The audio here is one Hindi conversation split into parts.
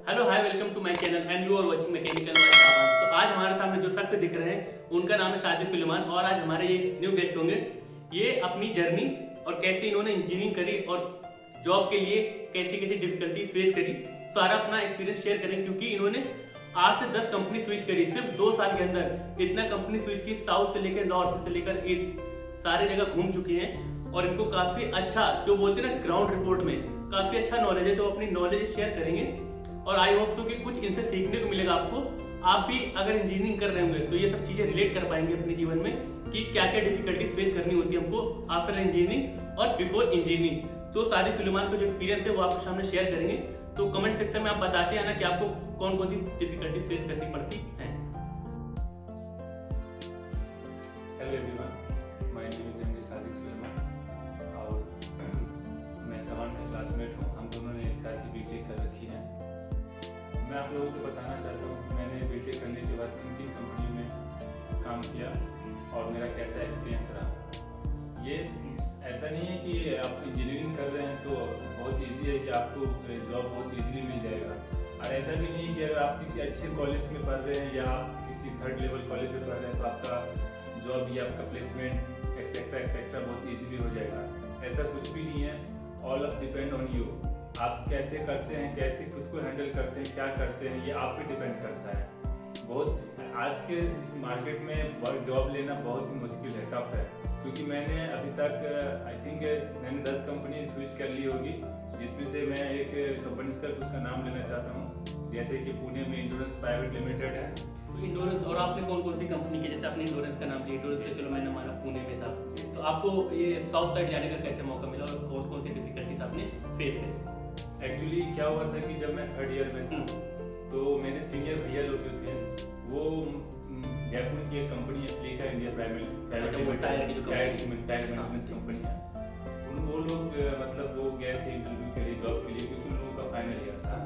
Hello hi welcome to my channel and you are watching mechanical by Sawan. तो आज हमारे सामने जो शख्स दिख रहे हैं उनका नाम है शादिक सुलेमान और आज हमारे ये न्यू गेस्ट होंगे। ये अपनी जर्नी और कैसे इन्होंने इंजीनियरिंग करी और जॉब के लिए कैसी कैसी डिफिकल्टीज फेस करी सारा अपना एक्सपीरियंस शेयर करें, क्योंकि इन्होंने 8 से 10 कंपनी स्विच करी सिर्फ 2 साल के अंदर। इतना कंपनी स्विच की, साउथ से लेकर नॉर्थ से लेकर ईस्ट सारे जगह घूम चुके हैं और इनको काफी अच्छा, जो बोलते हैं ना ग्राउंड रिपोर्ट में, काफी अच्छा नॉलेज है। तो अपनी नॉलेज शेयर करेंगे और आई होप सो कि कुछ इनसे सीखने को मिलेगा आपको। आप भी अगर इंजीनियरिंग कर रहे होंगे तो ये सब चीजें रिलेट कर पाएंगे अपने जीवन में कि क्या क्या डिफिकल्टीज फेस करनी होती है हमको आफ्टर इंजीनियरिंग और बिफोर इंजीनियरिंग। तो शादिक सुलेमान का जो एक्सपीरियंस है वो आपके सामने शेयर करेंगे। तो कमेंट सेक्शन में आप बताते हैं ना कि आपको कौन कौन सी डिफिकल्टीज फेस करनी पड़ती है। Hello everyone, my name is MD Shadik Suleman और मैं सवान का क्लासमेट हूँ। हम दोनों ने एक साथ ही बीटेक कर रखी है। मैं आप लोगों को बताना चाहता हूँ कि मैंने बीटेक करने के बाद किन कंपनी में काम किया और मेरा कैसा एक्सपीरियंस रहा। ये ऐसा नहीं है कि आप इंजीनियरिंग कर रहे हैं तो बहुत इजी है कि आपको जॉब बहुत इजीली मिल जाएगा, और ऐसा भी नहीं है कि अगर आप किसी अच्छे कॉलेज में पढ़ रहे हैं या आप किसी 3rd लेवल कॉलेज में पढ़ रहे हैं तो आपका जॉब या आपका प्लेसमेंट एक्सेट्रा बहुत इजीली हो जाएगा। ऐसा कुछ भी नहीं है। All of depend on you. आप कैसे करते हैं, कैसे खुद को हैंडल करते हैं, क्या करते हैं, ये आप पे डिपेंड करता है। बहुत आज के इस मार्केट में वर्क जॉब लेना बहुत ही मुश्किल है, टफ है। क्योंकि मैंने अभी तक आई थिंक मैंने 10 कंपनी स्विच कर ली होगी, जिसमें से मैं एक कंपनी का उसका नाम लेना चाहता हूँ, जैसे कि पुणे में इंडोरेंस प्राइवेट लिमिटेड है। इंडोरेंस, और आपने कौन कौन सी कंपनी के, जैसे आपने इंडोरेंस का नाम लिया, इंडोरेंस का चलो मैंने हमारा पुणे में था, तो आपको ये साउथ साइड जाने का कैसे मौका मिला और कौन कौन सी डिफिकल्टीज आपने फेस करी? एक्चुअली क्या हुआ था कि जब मैं 3rd ईयर में था तो मेरे सीनियर भैया लोग जो थे वो जयपुर की एक कंपनी है Fleeca India private limited, tyre maintenance company है। वो लोग मतलब वो गए थे इंटरव्यू के लिए, जॉब के लिए, क्योंकि उन लोगों का फाइनल ईयर था।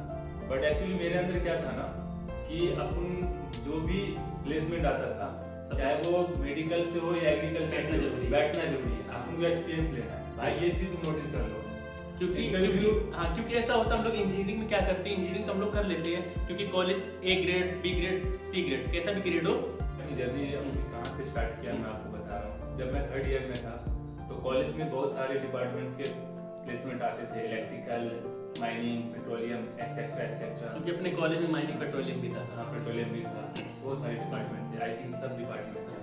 बट एक्चुअली मेरे अंदर क्या था ना कि अपन जो भी प्लेसमेंट आता था, चाहे वो मेडिकल से हो या एग्रीकल्चर से हो, बैठना जरूरी है, अपन को एक्सपीरियंस लेना है। भाई ये चीज तुम नोटिस कर लो। क्योंकि ऐसा होता है, हम लोग इंजीनियरिंग में क्या करते हैं, इंजीनियरिंग तो हम लोग कर लेते हैं क्योंकि college A grade, B grade, C grade, कैसा भी ग्रेड हो। अपनी जर्नी कहाँ से स्टार्ट किया मैं आपको बता रहा हूँ। जब मैं 3rd ईयर में था तो कॉलेज में बहुत सारे डिपार्टमेंट्स के प्लेसमेंट आते थे, इलेक्ट्रिकल, माइनिंग, पेट्रोलियम एक्सेट्रा। क्योंकि अपने कॉलेज में माइनिंग पेट्रोलियम भी था। हाँ, पेट्रोलियम भी था, बहुत सारे डिपार्टमेंट थे, आई थिंक सब डिपार्टमेंट थे।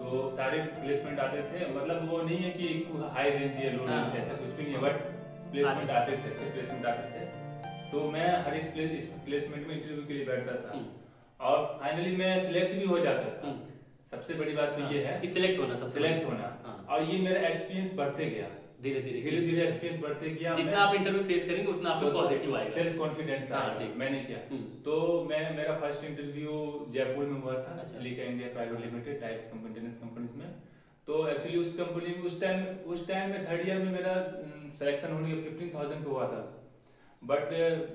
तो सारे प्लेसमेंट आते थे। मतलब वो नहीं है कि हाई रेंज या लो रेंज, ऐसा कुछ भी नहीं है, बट प्लेसमेंट आते थे, अच्छे प्लेसमेंट आते थे। तो मैं हर एक प्लेसमेंट में इंटरव्यू के लिए बैठता था और फाइनली मैं सिलेक्ट भी हो जाता था। सबसे बड़ी बात तो ये है कि सिलेक्ट होना। और ये मेरा एक्सपीरियंस बढ़ते गया, धीरे धीरे एक्सपीरियंस बढ़ते गया। जितना आप इंटरव्यू फेस करेंगे उतना आपको पॉजिटिव आएगा, सेल्फ कॉन्फिडेंस आएगा। मैंने किया तो मेरा फर्स्ट इंटरव्यू जयपुर में हुआ था, Fleeca India private limited tyres maintenance companies में। तो एक्चुअली उस कंपनी में उस टाइम में 3rd ईयर में मेरा सिलेक्शन होने के 15,000 पे हुआ था। बट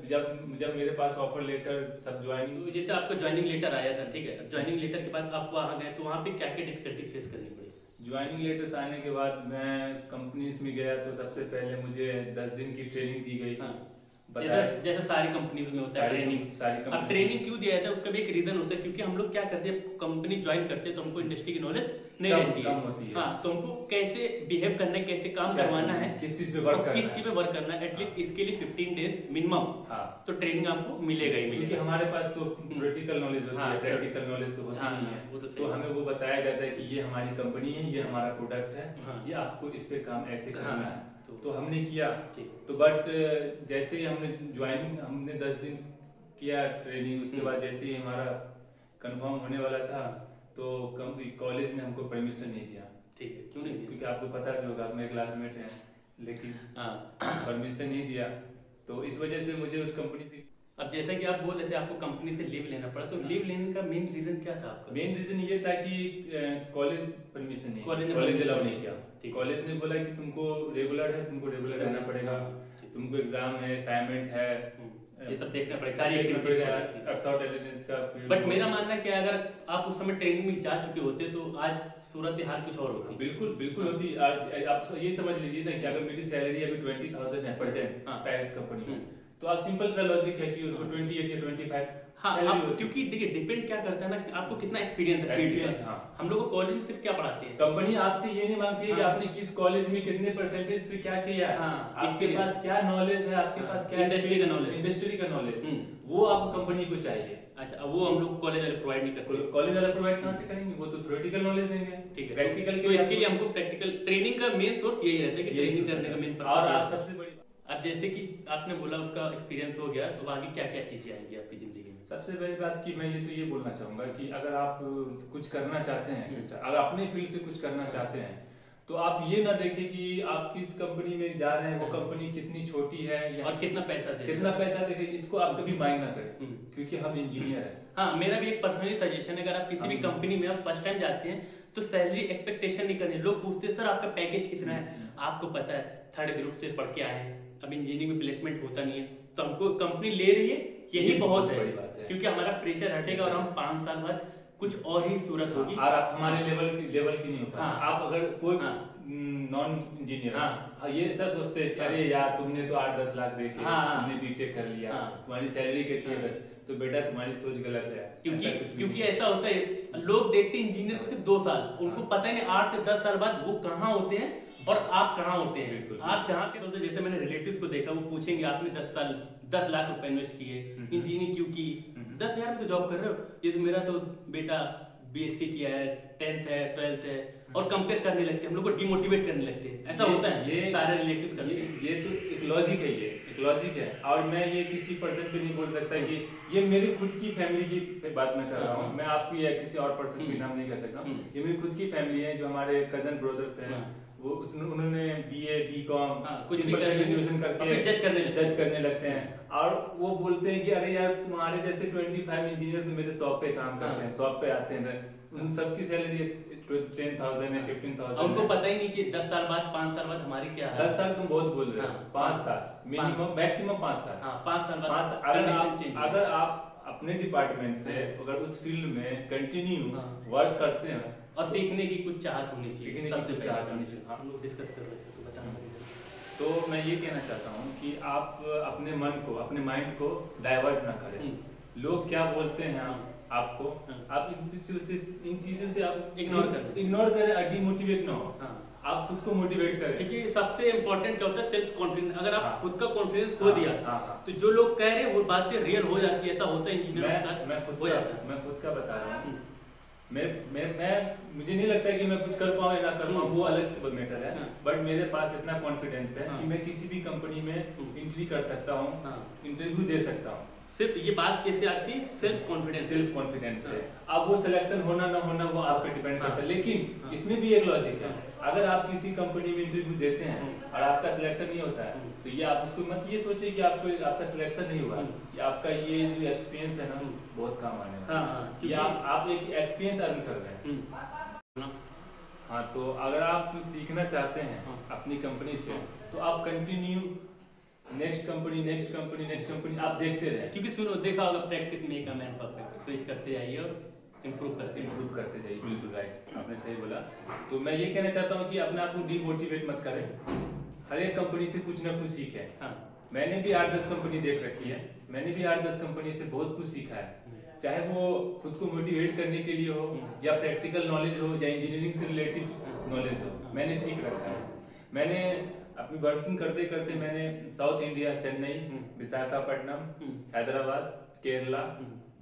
जब मेरे पास ऑफर लेटर सब ज्वाइनिंग, जैसे आपका ज्वाइनिंग लेटर आया था, ठीक है, ज्वाइनिंग लेटर के बाद आप वहाँ गए तो वहाँ पे क्या क्या डिफिकल्टीज फेस करनी पड़ी? ज्वाइनिंग लेटर्स आने के बाद मैं कंपनीज में गया तो सबसे पहले मुझे 10 दिन की ट्रेनिंग दी गई। जैसे सारी कंपनीज में होता है ट्रेनिंग। अब ट्रेनिंग क्यों दिया जाता है उसका भी एक रीजन होता है, क्योंकि हम लोग क्या करते हैं, कंपनी ज्वाइन करते हैं तो हमको इंडस्ट्री की नॉलेज नहीं रहती है। हाँ, तो हमको कैसे बिहेव करना है, कैसे काम करवाना है, किस चीज पे वर्क करना है, एटलीस्ट इसके लिए 15 डेज मिनिमम तो ट्रेनिंग आपको मिलेगा ही। क्योंकि हमारे पास तो प्रैक्टिकल नॉलेज होती है, प्रैक्टिकल नॉलेज तो होती नहीं है। तो हमें वो बताया जाता है कि ये हमारी कंपनी है, ये हमारा प्रोडक्ट है, ये आपको इस पे काम ऐसे करना है। तो हमने किया। तो बट जैसे ही हमने 10 दिन किया ट्रेनिंग, उसके बाद जैसे ही हमारा कंफर्म होने वाला था तो कॉलेज ने हमको परमिशन नहीं दिया। ठीक है, क्यों नहीं? क्योंकि आपको पता भी होगा, आप मेरे क्लासमेट हैं, लेकिन परमिशन नहीं दिया। तो इस वजह से मुझे उस कंपनी से, अब जैसा कि आप बोल रहे थे आपको कंपनी से लीव लेना पड़ा, तो लीव लेने का मेन रीजन क्या था आपका? मेन रीजन ये था कि कॉलेज परमिशन नहीं, कॉलेज अलाउ नहीं किया। कॉलेज ने बोला कि तुमको रेगुलर रहना पड़ेगा, तुमको एग्जाम है, असाइनमेंट है, ये सब देखना पड़ेगा, सारी एक्टिविटीज का। बट मेरा मानना है कि अगर आप उस समय ट्रेनिंग में जा चुके होते तो आज सूरत हाल कुछ और होती। बिल्कुल होती। आप ये समझ लीजिए ना कि अगर मेरी सैलरी अभी 20,000 है प्रेजेंट टायर्स कंपनी में, तो आप सिंपल सा लॉजिक है कि उसको 28 या 25 हाँ salary आप होती है। क्योंकि देखिए डिपेंड क्या करता है ना कि आपको कितना एक्सपीरियंस है फील्ड Experience, का। हाँ। हम लोग को कॉलेज में सिर्फ क्या पढ़ाते हैं, कंपनी आपसे ये नहीं मांगती है कि हाँ। आपने किस कॉलेज में कितने परसेंटेज पे क्या किया है, हाँ, आपके experience। पास क्या नॉलेज है, आपके हाँ, पास क्या industry का knowledge। इंडस्ट्री का नॉलेज, हम्म। वो आप कंपनी को चाहिए। अच्छा अब वो हम लोग कॉलेज वाले प्रोवाइड नहीं करते। कॉलेज वाला प्रोवाइड कहाँ से करेंगे, वो तो थ्योरेटिकल नॉलेज देंगे। ठीक है, प्रैक्टिकल तो इसके लिए हमको प्रैक्टिकल ट्रेनिंग का मेन सोर्स यही रहता है कि ट्रेनिंग करने का मेन और आप सबसे बड़ी अब जैसे कि आपने बोला उसका एक्सपीरियंस हो गया, तो आगे क्या क्या चीजें आएंगी आपकी जिंदगी में? सबसे पहली बात कि मैं ये बोलना चाहूंगा कि अगर आप कुछ करना चाहते हैं, अगर अपने फील्ड से कुछ करना चाहते हैं, तो आप ये ना देखें कि आप किस कंपनी में जा रहे हैं, वो कंपनी कितनी छोटी है या और कितना पैसा देखे, इसको आप कभी माइंड ना करें, क्योंकि हम इंजीनियर हैं। हाँ मेरा भी एक पर्सनली सजेशन है, अगर आप किसी भी कंपनी में आप फर्स्ट टाइम जाते हैं तो सैलरी एक्सपेक्टेशन नहीं करनी। लोग पूछते हैं सर आपका पैकेज कितना है, आपको पता है थर्ड ग्रुप से पढ़ के आए हैं, अब इंजीनियरिंग में प्लेसमेंट होता नहीं है, तो हमको कंपनी ले रही है यही बहुत है, बड़ी बात है। क्योंकि हमारा फ्रेशर हटेगा और हम 5 साल बाद कुछ और ही सूरत होगी। और आप हमारे लेवल की नहीं हो पाए। हाँ। आप अगर कोई हाँ। नॉन इंजीनियर, हाँ। ये सब सोचते हैं कि अरे यार तुमने तो 8-10 लाख दे के हाँ। तुमने बीटेक कर लिया, हाँ। तुम्हारी सैलरी कितनी है, तो बेटा तुम्हारी सोच गलत है। क्योंकि ऐसा होता है, लोग देखते हैं इंजीनियर को सिर्फ 2 साल, उनको पता ही नहीं 8 से 10 साल बाद वो कहाँ होते हैं और आप कहाँ होते हैं। बिल्कुल। आप जहाँ पे होते, जैसे मैंने रिलेटिव्स को देखा, वो पूछेंगे आपने 10 लाख रुपए इन्वेस्ट किए, इंजीनियरिंग क्यों की? 10,000 में तो जॉब कर रहे हो, ये तो मेरा तो बेटा बीएससी किया है, 10th है, 12th है, और कंपेयर करने लगते हैं, हम लोग को डिमोटिवेट करने लगते हैं। ऐसा होता है, ये सारे रिलेटिव्स करते हैं। ये तो एक लॉजिक है, ये एक लॉजिक है, और मैं ये किसी पर्सन पे नहीं बोल सकता कि ये मेरी खुद की फैमिली की बात मैं कर रहा हूँ, मैं आपकी या किसी और पर्सन की नाम नहीं कर सकता। ये मेरी खुद की फैमिली है, जो हमारे कजन ब्रदर्स हैं, वो उन्होंने बीए बीकॉम कुछ भी ग्रेजुएशन करके जज करने लगते हैं, और वो बोलते हैं कि अरे यार तुम्हारे जैसे 25 इंजीनियर तो मेरे शॉप पे काम करते हैं, शॉप पे आते हैं, उन सबकी सैलरी 10,000 है, 15,000। उनको पता ही नहीं कि 10 साल बाद 5 साल बाद हमारी क्या है। 10 साल तुम बहुत बोल रहे हो, 5 साल मिनिमम, मैक्सिमम 5 साल। 5 साल बाद अगर आप अपने डिपार्टमेंट से अगर उस फील्ड में कंटिन्यू वर्क करते हैं और सीखने की कुछ चाहत होनी चाहिए, सीखने की कुछ चाहत होनी चाहिए। हम लोग डिस्कस कर रहे थे तो बताना। तो मैं ये कहना चाहता हूँ कि आप अपने मन को, अपने माइंड को डाइवर्ट ना करें। लोग क्या बोलते हैं आपको, आप इन चीजों से आप इग्नोर करें, डिमोटिवेट ना हो, आप खुद को मोटिवेट करें। क्योंकि सबसे इम्पोर्टेंट क्या होता है, सेल्फ कॉन्फिडेंस। अगर आप खुद का कॉन्फिडेंस खो दिया तो जो लोग कह रहे हैं वो बातें रियल हो जाती है। ऐसा होता है इंजीनियर के साथ, मैं खुद का बता रहा हूँ। मुझे नहीं लगता कि मैं कुछ कर पाऊँ या ना कर पाऊँ, वो अलग से मैटर है, बट मेरे पास इतना कॉन्फिडेंस है कि मैं किसी भी कंपनी में एंट्री कर सकता हूँ, इंटरव्यू दे सकता हूँ। सिर्फ ये बात कैसे आती है, सेल्फ कॉन्फिडेंस से। अब वो सिलेक्शन होना ना होना वो आप पे डिपेंड करता है, लेकिन इसमें भी एक लॉजिक है। अगर आप किसी कंपनी में इंटरव्यू देते हैं और आपका सिलेक्शन नहीं होता है, तो ये आप उसको मत ये सोचिए कि आपका सिलेक्शन नहीं हुआ, आपका ये जो एक्सपीरियंस है ना बहुत काम आने वाला है, या आप एक एक्सपीरियंस अर्न कर रहे हैं। हाँ, तो अगर आप सीखना चाहते हैं अपनी कंपनी से, तो आप कंटिन्यू नेक्स्ट कंपनी आप देखते रहे, क्योंकि सुनो देखा होगा practice make a man perfect, switch करते जाइए और इम्प्रूव करते जाइए। बिल्कुल राइट, आपने सही बोला। तो मैं ये कहना चाहता हूँ कि अपने आप को डिमोटिवेट मत करें, हर एक कंपनी से कुछ ना कुछ सीखें। मैंने भी 8-10 कंपनी देख रखी है, मैंने भी 8-10 कंपनी से बहुत कुछ सीखा है, चाहे वो खुद को मोटिवेट करने के लिए हो, या प्रैक्टिकल नॉलेज हो, या इंजीनियरिंग से रिलेटिव नॉलेज हो, मैंने सीख रखा है। मैंने अपनी वर्किंग करते करते मैंने साउथ इंडिया, चेन्नई, विशाखापट्टनम, हैदराबाद, केरला,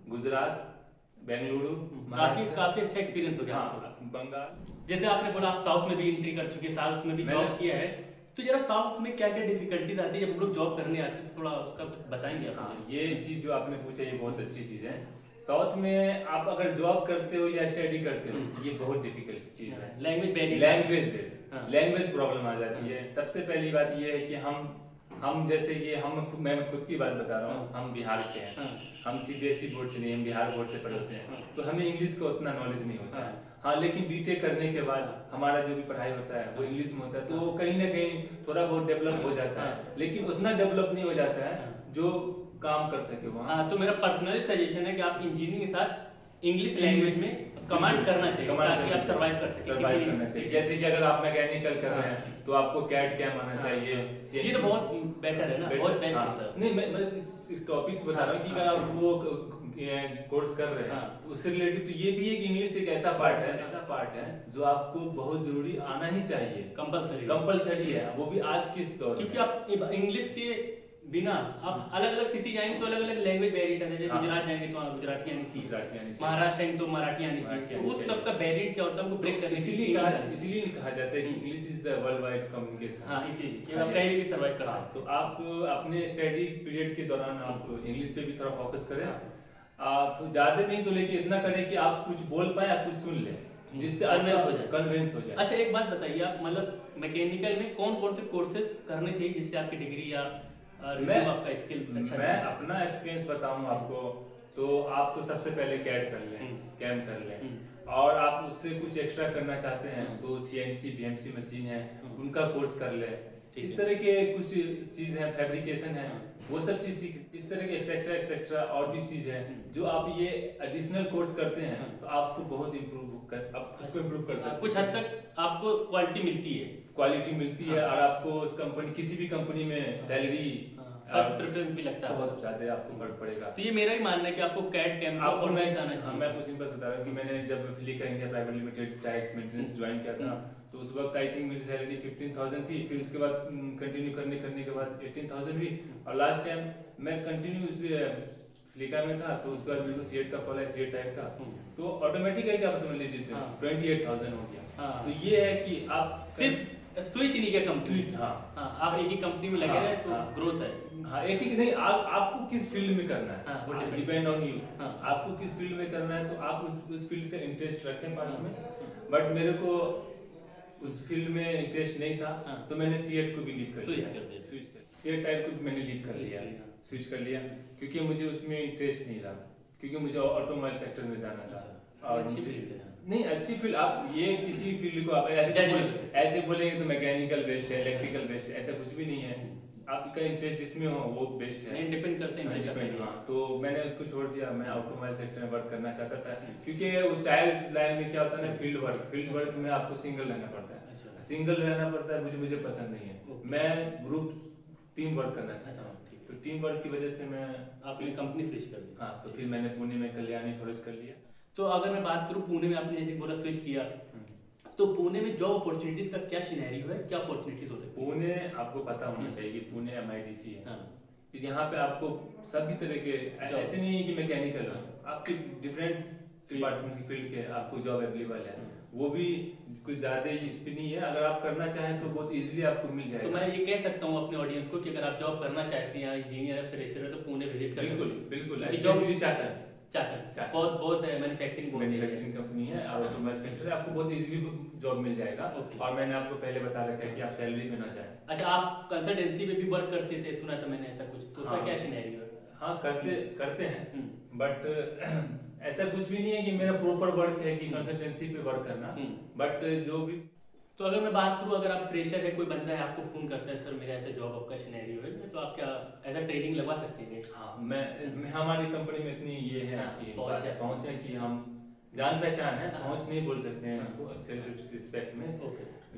गुजरात, बेंगलुरु, काफी अच्छा एक्सपीरियंस हो गया। बंगाल। जैसे आपने बोला आप साउथ में भी एंट्री कर चुके हैं, साउथ में भी जॉब किया है, तो जरा साउथ में क्या क्या डिफिकल्टीज आती है जब हम लोग जॉब करने आते हैं, तो थोड़ा उसका कुछ बताएंगे आप? हाँ, ये चीज जो आपने पूछा ये बहुत अच्छी चीज है। साउथ में आप अगर जॉब करते हो या स्टडी करते हो, ये बहुत डिफिकल्ट चीज है। लैंग्वेज प्रॉब्लम आ जाती है। सबसे पहली बात ये है कि हम जैसे ये मैं खुद की बात बता रहा हूँ, हम बिहार के हैं, हम सीबीएसई बोर्ड से नहीं, हम बिहार बोर्ड से पढ़ते हैं, तो हमें इंग्लिश का उतना नॉलेज नहीं होता है। हाँ, लेकिन बीटेक करने के बाद हमारा जो भी पढ़ाई होता है वो इंग्लिश में होता है, तो कहीं ना कहीं थोड़ा बहुत डेवलप हो जाता है, लेकिन उतना डेवलप नहीं हो जाता है जो काम कर सके वहाँ। तो मेरा पर्सनली सजेशन है कि आप इंजीनियरिंग के साथ इंग्लिश लैंग्वेज में कमांड करना चाहिए ताकि आप सर्वाइव कर सकें। सर्वाइव करना चाहिए। जैसे कि अगर आप मैकेनिकल कर रहे हैं तो आपको कैड कैम आना चाहिए। ये तो बहुत बेटर है ना, बहुत बेस्ट होता है। नहीं, मैं टॉपिक्स बता रहा हूँ कि अगर आप वो कोर्स कर रहे हैं तो उससे रिलेटेड तो ये भी है कि इंग्लिश एक ऐसा पार्ट है जो आपको बहुत जरूरी आना ही चाहिए, कंपलसरी है, वो भी आज के इस दौर में। क्योंकि आप इंग्लिश के बिना आप अलग अलग सिटी जाएंगे तो अलग अलग लैंग्वेज बैरियर है। जैसे गुजरात जाएंगे तो गुजराती आनी चाहिए, महाराष्ट्र जाएंगे तो मराठी आनी चाहिए। तो उस सब का बैरियर क्या होता है, हमको ब्रेक करने इसीलिए कहा जाता है कि English is the world wide communication. हाँ, इसीलिए आप कहीं भी सर्वाइव कर सकते हैं। तो आप अपने स्टडी पीरियड के दौरान आप इंग्लिश पे भी थोड़ा फोकस करें। तो ज्यादा नहीं तो लेकिन इतना करें कि आप कुछ बोल पाए, आप कुछ सुन ले, जिससे कन्विंस हो जाए। अच्छा, एक बात बताइए, आप मतलब मैकेनिकल में कौन कौन से कोर्सेज करने चाहिए जिससे आपकी डिग्री या आपका स्किल अच्छा? मैं अपना एक्सपीरियंस बताऊं आपको तो आप तो सबसे पहले कैड कर लें, कैम कर लें, और आप उससे कुछ एक्स्ट्रा करना चाहते हैं तो CNC BMC मशीन है उनका कोर्स कर ले। इस तरह के कुछ चीज है, फैब्रिकेशन है, वो सब चीज सीख, इस तरह के एक्सेट्रा और भी चीज है जो आप ये एडिशनल कोर्स करते हैं तो आपको बहुत आप खुद को इम्प्रूव कर सकते हैं। कुछ हद तक आपको क्वालिटी मिलती है और आपको उस कंपनी, किसी भी कंपनी में सैलरी प्रेफरेंस भी लगता है, बहुत ज्यादा आपको फर्क पड़ेगा। तो ये मेरा ही मानना है कि आपको कैड कैम आपको मैं आपको सिंपल बता रहा हूँ कि मैंने जब Flicker India private limited tyres maintenance join किया था तो उस वक्त आई थिंक मेरी सैलरी 15,000 थी। फिर उसके बाद कंटिन्यू करने के बाद 18,000 हुई, और लास्ट टाइम मैं कंटिन्यू फ्लिका में था तो उसके बाद मेरे को सीएट का कॉल है, सीएट टाइप का, तो ऑटोमेटिक है क्या समझ लीजिए 28,000 हो गया। तो ये है कि आप सिर्फ स्विच नहीं किया कंपनी, आप एक ही कंपनी में लगे रहे तो ग्रोथ है। हाँ, एक ही नहीं, आपको किस फील्ड में करना है, डिपेंड ऑन यू। आपको किस फील्ड में करना है तो आप उस फील्ड से इंटरेस्ट रखें पास में। बट मेरे को उस फील्ड में इंटरेस्ट नहीं था तो मैंने सीएट को भी लीव कर दिया, सीएट टाइप को भी मैंने लीव कर लिया, स्विच कर लिया, क्योंकि मुझे उसमें इंटरेस्ट नहीं रहा, क्योंकि मुझे ऑटोमोबाइल सेक्टर में जाना था। और नहीं, अच्छी फील्ड, आप ये किसी फील्ड को आप ऐसे बोलेंगे तो मैकेनिकल बेस्ट है, इलेक्ट्रिकल बेस्ट है, ऐसा कुछ भी नहीं है। आपका इंटरेस्ट जिसमें हो वो बेस्ट है, डिपेंड करते हैं। हाँ, तो मैंने उसको छोड़ दिया, मैं ऑटोमोबाइल सेक्टर में वर्क करना चाहता था, क्योंकि उस टायर लाइन में क्या होता है ना, फील्ड वर्क में आपको सिंगल रहना पड़ता है, सिंगल रहना पड़ता है, मुझे पसंद नहीं है। मैं ग्रुप टीम वर्क करना चाहता हूँ, तो टीम वर्क की वजह से मैं आपने कंपनी स्विच कर दी। हाँ, तो फिर मैंने पुणे में कल्याणी फॉरेस्ट कर लिया। तो अगर मैं बात करूँ पुणे में, आपने जैसे बोला स्विच किया, तो पुणे में जॉब अपॉर्चुनिटीज का क्या सिनेरियो है, क्या अपॉर्चुनिटीज हो सकती है? पुणे आपको पता होना चाहिए कि पुणे MIDC है। यहाँ पे आपको सभी तरह के, ऐसे नहीं है कि मैकेनिकल, आपके डिफरेंट डिपार्टमेंट की फील्ड के आपको जॉब अवेलेबल है, वो भी कुछ ज्यादा इस पे नहीं है। अगर आप करना चाहें तो बहुत इजीली आपको मिल जाएगा। तो मैं ये कह सकता हूँ अपने ऑडियंस को कि अगर आप जॉब करना चाहते हैं, इंजीनियर है, फ्रेशर है, तो पुणे विजिट कर सकते हैं। बिल्कुल, चाकर बहुत है, मैन्युफैक्चरिंग कंपनी है और ऑटोमोबाइल सेक्टर है, आपको बहुत इजीली जॉब मिल जाएगा। और मैंने आपको पहले बता रखा है कि आप सैलरी में ना जाएं। अच्छा, आप कंसल्टेंसी में भी वर्क करते थे, सुना था मैंने ऐसा कुछ, तो उसका क्या सिनेरियो है? हाँ, करते हैं, बट ऐसा कुछ भी नहीं है कि मेरा प्रॉपर वर्क है कि कंसल्टेंसी पे वर्क करना, बट जो भी। तो अगर मैं बात करूँ, अगर आप फ्रेशर है, कोई बंदा है आपको फोन करता है, सर मेरा ऐसा जॉब आपका सिनेरियो है, तो आप क्या ऐसा ट्रेनिंग लगवा सकते हैं? हाँ, मैं हमारी कंपनी में इतनी ये है कि पहुंच है कि हम जान पहचान है, पहुंच नहीं बोल सकते हैं उसको, सेल्फ रिस्पेक्ट में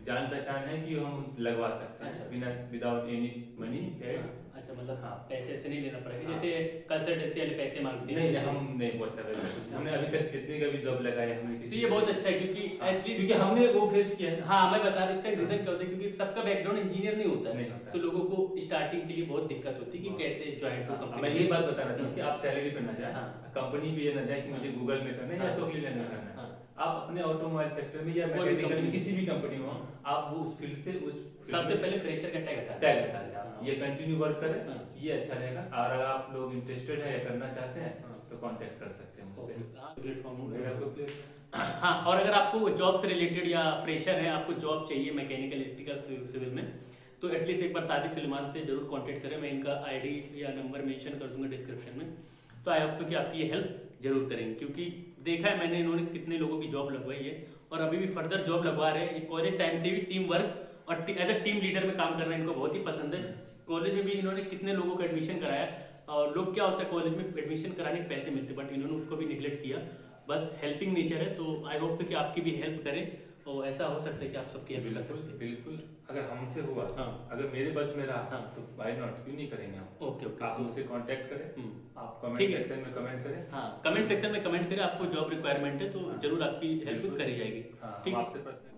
जान पहचान है कि हम लगवा सकते हैं बिना विदाउट एनी मनी पेड। अच्छा, मतलब पैसे से नहीं लेना पड़ेगा, जैसे कंसल्टेंसी वाले पैसे मांगते हैं? नहीं, हम नहीं वैसा कुछ, हमने अभी तक जितने का भी जॉब लगाया हमने किसी। ये बहुत अच्छा है, क्योंकि हमने वो फेस किया है। हाँ, मैं बता रहा हूँ, इसका रीजन क्या होता है, क्योंकि सबका बैकग्राउंड इंजीनियर नहीं होता है, तो लोगों को स्टार्टिंग के लिए बहुत दिक्कत होती है कि कैसे ज्वाइन हो कंपनी। मैं ये बात बताना चाहूँ कि आप सैलरी पे ना जाए, कंपनी भी ये ना जाए कि मुझे गूगल में करना है या सोक्लीलैंड में करना है। आप अपने ऑटोमोबाइल सेक्टर में या मैकेनिकल में किसी भी कंपनी में आप वो उस फील्ड से सबसे पहले फ्रेशर का टैग हटा लें, ये कंटिन्यू वर्क करें, ये अच्छा रहेगा। और अगर आप लोग इंटरेस्टेड है या करना चाहते हैं तो कांटेक्ट कर सकते हैं मुझसे, प्लेटफॉर्म। हाँ, और अगर आपको जॉब से रिलेटेड या फ्रेशर है, आपको जॉब चाहिए मैकेनिकल, इलेक्ट्रिकल, सिविल में, तो एटलीस्ट एक बार सादिक सुलेमान से जरूर कांटेक्ट करें। मैं इनका ID या नंबर मेंशन कर दूंगा डिस्क्रिप्शन में। तो आई होप सो कि आपकी ये हेल्प जरूर करेंगे, क्योंकि देखा है मैंने इन्होंने कितने लोगों की जॉब लगवाई है और अभी भी फर्दर जॉब लगवा रहे हैं। कॉलेज टाइम से भी टीम वर्क और एज अ टीम लीडर में काम करना इनको बहुत ही पसंद है। कॉलेज में भी इन्होंने कितने लोगों का एडमिशन कराया, और लोग क्या होता है कॉलेज में एडमिशन कराने के पैसे मिलते, बट इन्होंने उसको भी निगलेक्ट किया। बस हेल्पिंग नेचर है, तो आई होप कि आपकी भी हेल्प करें और ऐसा हो सकता है कि आप सबकी हेल्प कर सकते हैं। बिल्कुल, अगर हमसे हुआ, हाँ, अगर मेरे बस में रहा, हाँ, तो व्हाई नॉट, क्यों नहीं करेंगे हम। ओके ओके, आप मुझसे कांटेक्ट करें, आप कमेंट ठीक है। सेक्शन में कमेंट करें। हाँ, कमेंट सेक्शन में कमेंट करें, आपको जॉब रिक्वायरमेंट है तो हाँ, जरूर आपकी हेल्प बिल्कुल करी जाएगी। हाँ, ठीक हम है। आपसे प्रश्न।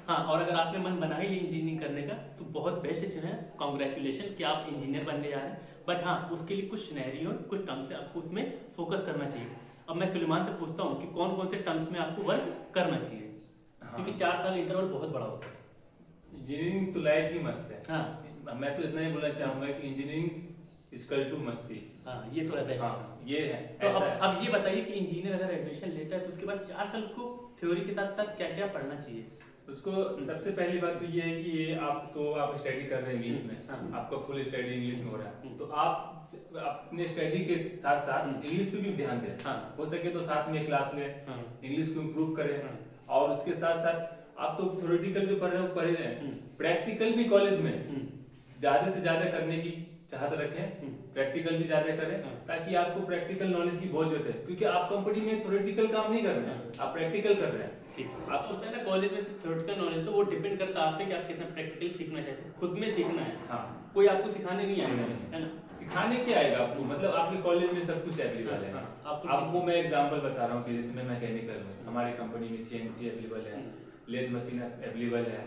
हाँ, और अगर आपने मन बना ही इंजीनियरिंग करने का तो बहुत बेस्ट चुना है, कॉन्ग्रेचुलेशन कि आप इंजीनियर बनने जा रहे हैं। बट हाँ, उसके लिए कुछ सिनेरियो, कुछ टर्म्स है, आपको उसमें फोकस करना चाहिए। अब मैं सुलेमान से पूछता हूँ कि कौन कौन से टर्म्स में आपको वर्क करना चाहिए, क्योंकि 4 साल इंटरवल बहुत बड़ा होता है। इंजीनियरिंग तो लाइफ ही मस्त है। हाँ, मैं तो इतना ही बोलना चाहूंगा कि इंजीनियरिंग इक्वल टू मस्ती। हाँ, ये तो है बेस्ट। हाँ, ये है। तो ऐसा है। अब ये बताइए कि इंजीनियर अगर एडमिशन लेता है तो उसके बाद 4 साल उसको थ्योरी के साथ साथ क्या क्या पढ़ना चाहिए? उसको सबसे पहली बात तो ये है कि ये आप स्टडी कर रहे हैं इंग्लिश में, हाँ, आपका फुल स्टडी इंग्लिश में हो रहा है, हम्म। तो आप अपने स्टडी के साथ साथ इंग्लिश पे भी ध्यान दें। हाँ, हो सके तो साथ में क्लास लें, हाँ, इंग्लिश को इम्प्रूव करें। हाँ, और उसके साथ साथ आप तो थ्योरेटिकल जो पढ़ रहे हो पढ़ रहे हैं, हम्म, प्रैक्टिकल भी कॉलेज में हम्म, ज्यादा से ज्यादा करने की चाहत रखें, हम्म। प्रैक्टिकल भी ज्यादा करें, हाँ। ताकि आपको प्रैक्टिकल नॉलेज की बहुत जरूरत है, क्योंकि आप कंपनी में थ्योरेटिकल काम नहीं कर रहे हैं, आप प्रैक्टिकल कर रहे हैं। ठीक है। आपको होता है ना कॉलेज में थ्योरेटिकल नॉलेज, तो वो डिपेंड करता है आप पे कि आप कितना प्रैक्टिकल सीखना चाहते हैं, खुद में सीखना है। हाँ, कोई आपको सिखाने नहीं आएगा, नहीं, है ना। सिखाने क्या आएगा आपको, मतलब आपके कॉलेज में सब कुछ अवेलेबल है। हाँ, आपको मैं एग्जांपल बता रहा हूँ कि जैसे मैं मैकेनिकल हूँ, हमारी कंपनी में सीएनसी अवेलेबल है, लेथ मशीन अवेलेबल है,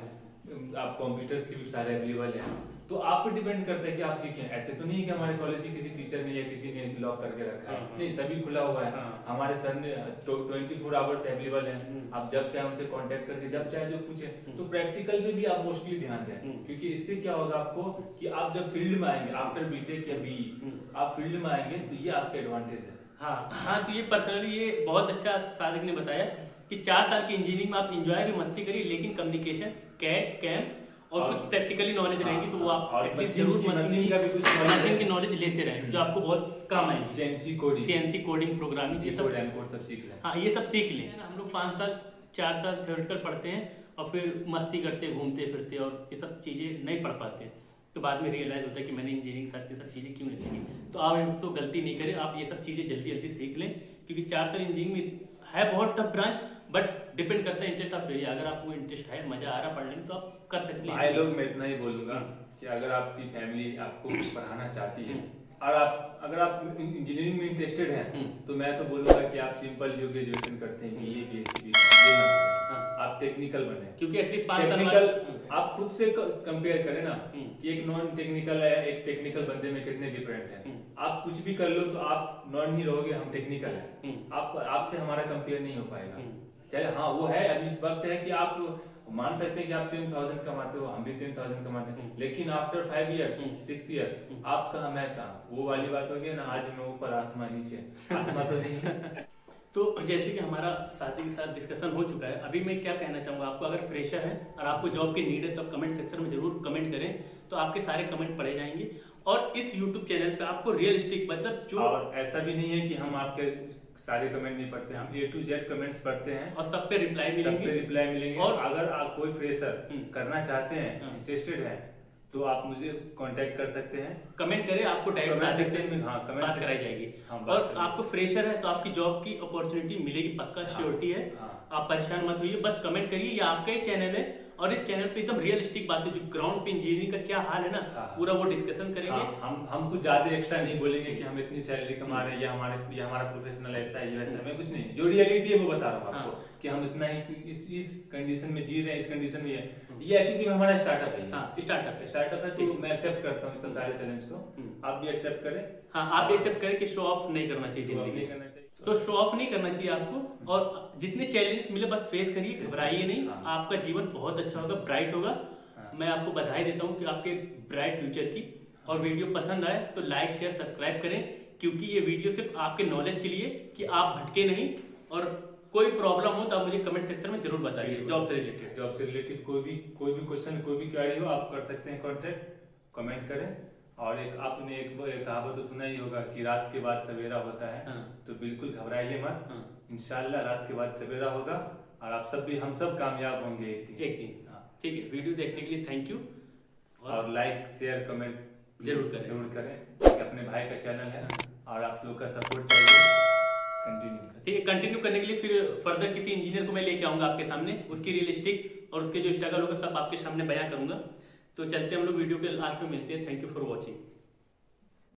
आप कंप्यूटर्स के भी सारे अवेलेबल है। तो आप पे डिपेंड करता है कि आप सीखें। ऐसे तो नहीं है कि हमारे कॉलेज के किसी टीचर ने या किसी ने लॉक करके रखा है, नहीं, सभी खुला हुआ है। हमारे सर ने 24 आवर्स अवेलेबल है, आप जब चाहे उनसे कांटेक्ट करके जब चाहे जो पूछे। तो प्रैक्टिकल पे भी आप मोस्टली ध्यान दें, क्योंकि इससे क्या होगा आपको कि आप जब फील्ड में आएंगे आफ्टर बीटेक या बीई, आप फील्ड में आएंगे तो ये आपका एडवांटेज है। हाँ, तो ये पर्सनली ये बहुत अच्छा सादिक ने बताया कि 4 साल की इंजीनियरिंग में आप एंजॉय भी मस्ती करिए, लेकिन कम्युनिकेशन, कैड, कैम और कुछ प्रैक्टिकली नॉलेज रहेगी, तो वो आप एटलीस्ट जरूर मशीन का भी कुछ मशीन की नॉलेज लेते रहें, जो आपको बहुत काम आएगी। सीएनसी कोडिंग, प्रोग्रामिंग, ये सब सीख लें। हाँ, ये सब सीख लें। हम लोग 5 साल 4 साल थ्योरेटिकल पढ़ते हैं और फिर मस्ती करते, घूमते फिरते और ये सब चीज़ें नहीं पढ़ पाते हैं, तो बाद में रियलाइज होता है कि मैंने इंजीनियरिंग साथ ये सब चीज़ें क्यों नहीं सीखी। तो आप इसको गलती नहीं करें, आप ये सब चीज़ें जल्दी जल्दी सीख लें, क्योंकि 4 साल इंजीनियरिंग में है बहुत टफ ब्रांच, बट डिपेंड करता है इंटरेस्ट ऑफ एरिया। अगर आपको इंटरेस्ट है, मजा आ रहा पढ़ने में, तो आप कर सकते हैं। भाई लोग, मैं इतना ही बोलूंगा कि अगर आपकी फैमिली आपको पढ़ाना चाहती है और अगर आप इंजीनियरिंग में इंटरेस्टेड हैं, तो मैं तो बोलूंगा कि आप सिंपल जो ग्रेजुएशन करते हैं, बीए, बीएससी, ये ना आप टेक्निकल बने, क्योंकि एटलीस्ट 5 साल टेक्निकल आप खुद से कंपेयर करें ना कि एक नॉन टेक्निकल है, एक टेक्निकल बंदे में कितने डिफरेंट है। आप कुछ भी कर लो तो आप नॉन ही रहोगे, हम टेक्निकल है, आपसे हमारा कंपेयर नहीं हो पाएगा। चले, हाँ, वो है, अभी इस वक्त है कि आप मान सकते हैं कि आप 10,000 कमाते हो, हम भी 10,000 कमाते हैं, लेकिन आफ्टर 5 इयर्स 6 इयर्स आप कहाँ, मैं कहाँ, वो वाली बात हो गई ना, आज मैं ऊपर आसमान नीचे, आसमान तो नहीं। तो जैसे कि हमारा साथी के साथ डिस्कशन हो चुका है, अभी मैं क्या कहना चाहूँगा आपको, अगर फ्रेशर है और आपको जॉब की नीड है तो आप कमेंट सेक्शन में जरूर कमेंट करें, तो आपके सारे कमेंट पढ़े जाएंगे। और इस यूट्यूब चैनल पे आपको रियलिस्टिक, मतलब जो, और ऐसा भी नहीं है कि हम आपके सारे कमेंट नहीं पढ़ते, हम A to Z कमेंट्स पढ़ते हैं और सब पे रिप्लाई मिलेंगे। और अगर आप कोई फ्रेशर करना चाहते हैं, इंटरेस्टेड है, तो आप मुझे कांटेक्ट कर सकते हैं, कमेंट करें, आपको कमेंट सेक्शन में बात कराई जाएगी। और आपको फ्रेशर है तो आपकी जॉब की अपॉर्चुनिटी मिलेगी, पक्का श्योरिटी है। आप परेशान मत होइए, बस कमेंट करिए, ये आपका ही चैनल है और इस चैनल पे एकदम रियलिस्टिक बातें, जो ग्राउंड पे इंजीनियरिंग का क्या हाल है ना, पूरा वो डिस्कशन करेंगे। हम कुछ ज्यादा एक्स्ट्रा नहीं बोलेंगे कि हम इतनी सैलरी कमा रहे हैं या हमारा प्रोफेशनल ऐसा है वैसा है, मैं कुछ नहीं, जो रियलिटी है वो बता रहा हूँ आपको कि हम इतना ही इस कंडीशन में जी रहे हैं, इस कंडीशन में ये है, क्योंकि हमारा स्टार्टअप है, स्टार्टअप है, तो मैं एक्सेप्ट करता हूँ इस सारे चैलेंज को, आप भी एक्सेप्ट करें। हाँ, आप भी एक्सेप्ट करें कि शो ऑफ नहीं करना चाहिए, तो शो ऑफ नहीं करना चाहिए आपको, और जितने चैलेंजेस मिले बस फेस करिए, घबराइए नहीं। आपका जीवन बहुत अच्छा होगा, ब्राइट होगा। मैं आपको बधाई देता हूँ कि आपके ब्राइट फ्यूचर की। और वीडियो पसंद आए तो लाइक, शेयर, सब्सक्राइब करें, क्योंकि ये वीडियो सिर्फ आपके नॉलेज के लिए, कि आप भटके नहीं। और कोई प्रॉब्लम हो तो आप मुझे कमेंट सेक्शन में जरूर बताइए, जॉब से रिलेटेड कोई भी क्वेश्चन, कोई भी क्वेरी हो, आप कर सकते हैं कांटेक्ट, कमेंट करें। और आपने एक कहावत तो सुना ही होगा कि रात के बाद सवेरा होता है, तो बिल्कुल घबराइए मत, इंशाल्लाह रात के बाद सवेरा होगा और आप सब भी, हम सब कामयाब होंगे एक दिन। ठीक है, वीडियो देखने के लिए थैंक यू, और लाइक, शेयर, कमेंट जरूर करें, क्योंकि अपने भाई का चैनल है और आप लोग का सपोर्ट चाहिए। कंटिन्यू ठीक है। कंटिन्यू करने के लिए फिर फर्दर किसी इंजीनियर को मैं लेके आऊंगा आपके सामने, उसकी रियलिस्टिक और उसके जो स्ट्रगल होगा सब आपके सामने बयां करूंगा। तो चलते हम लोग वीडियो के लास्ट में मिलते हैं। Thank you for watching.